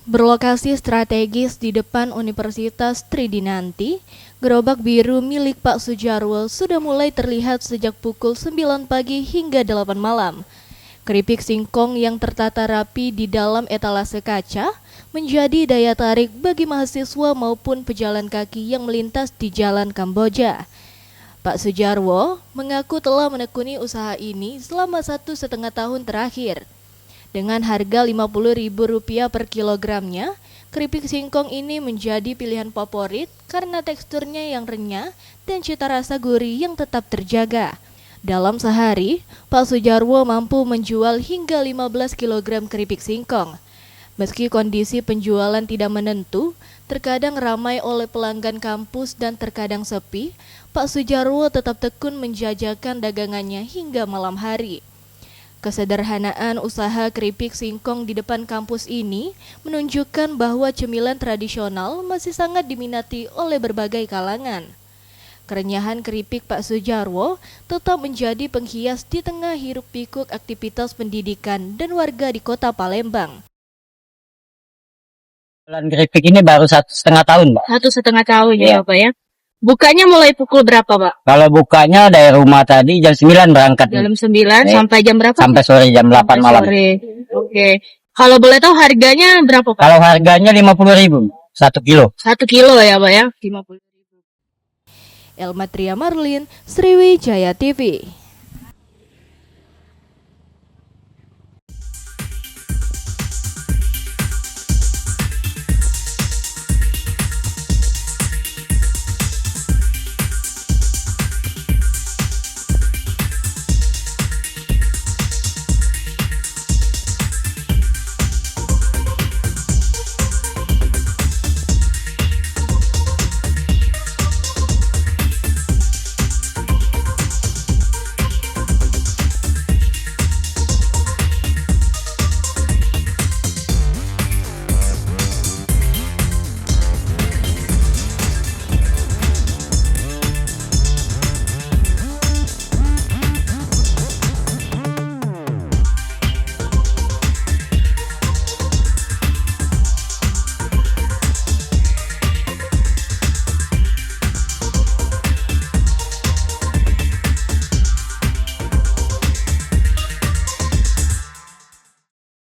Berlokasi strategis di depan Universitas Tridinanti, gerobak biru milik Pak Sujarwo sudah mulai terlihat sejak pukul 9 pagi hingga 8 malam. Keripik singkong yang tertata rapi di dalam etalase kaca menjadi daya tarik bagi mahasiswa maupun pejalan kaki yang melintas di Jalan Kamboja. Pak Sujarwo mengaku telah menekuni usaha ini selama 1,5 tahun terakhir. Dengan harga Rp50.000 per kilogramnya, keripik singkong ini menjadi pilihan favorit karena teksturnya yang renyah dan cita rasa gurih yang tetap terjaga. Dalam sehari, Pak Sujarwo mampu menjual hingga 15 kg keripik singkong. Meski kondisi penjualan tidak menentu, terkadang ramai oleh pelanggan kampus dan terkadang sepi, Pak Sujarwo tetap tekun menjajakan dagangannya hingga malam hari. Kesederhanaan usaha keripik singkong di depan kampus ini menunjukkan bahwa cemilan tradisional masih sangat diminati oleh berbagai kalangan. Kerenyahan keripik Pak Sujarwo tetap menjadi penghias di tengah hiruk-pikuk aktivitas pendidikan dan warga di kota Palembang. Jualan keripik ini baru 1,5 tahun, Mbak. 1,5 tahun ya, Pak ya. Bukanya mulai pukul berapa, Pak? Kalau bukanya dari rumah tadi jam 9 berangkat. Jam 9 sampai jam berapa? Sampai sore jam 8 malam. Sore. Oke. Kalau boleh tahu harganya berapa, Pak? Kalau harganya 50.000 1 kilo. 1 kilo ya, Pak ya? 50.000. Elma Tria Marlin, Sriwijaya TV.